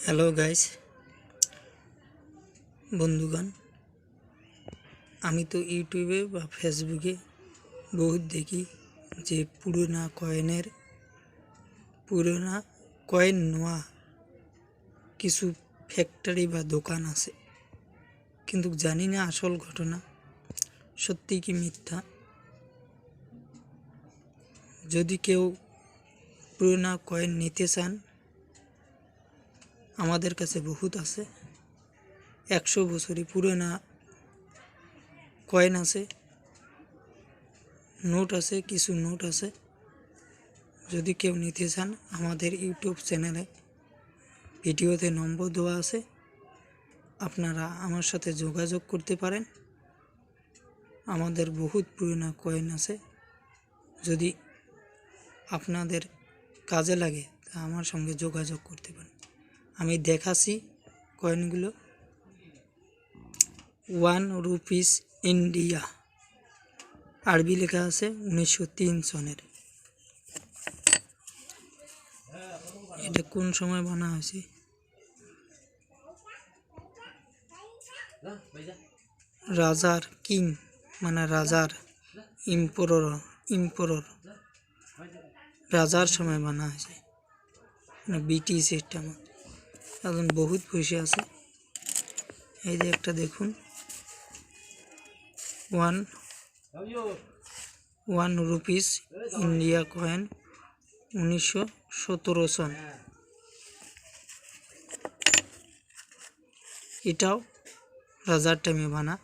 Hello guys, বন্ধুগণ, আমি তো ইউটিউবে বা ফেসবুকে বহুত দেখি যে পুরোনা কয়েন নেওয়া কিছু ফ্যাক্টরি বা দোকান আছে, কিন্তু জানি না আসল ঘটনা সত্যি কি মিথ্যা। যদি কেউ পুরোনা কয়েন নিতে চান, আমাদের কাছে বহুত আছে। 100 বছরই পুরোনা কয়েন আছে, নোট আছে, কিছু নোট আছে। যদি কেউ নিতে চান, আমাদের ইউটিউব চ্যানেলে ভিডিওতে নম্বর দেওয়া আছে, আপনারা আমার সাথে যোগাযোগ করতে পারেন। আমাদের বহুত পুরোনো কয়েন আছে, যদি আপনাদের কাজে লাগে তা আমার সঙ্গে যোগাযোগ করতে পারেন। আমি দেখাচ্ছি কয়েনগুলো। 1 রুপিস ইন্ডিয়া, আরবি লেখা আছে 1903 সনের। এটা কোন সময় বানা হয়েছে? রাজার কিং মানে রাজার ইম্পোরর রাজার সময় বানা হয়েছে, মানে ব্রিটিশ সিস্টেম। এখন বহুত পয়সা আছে। এই যে একটা দেখুন, 1 রুপিস ইন্ডিয়া কয়েন 1917 সন। এটাও রাজার টাইমে বানা।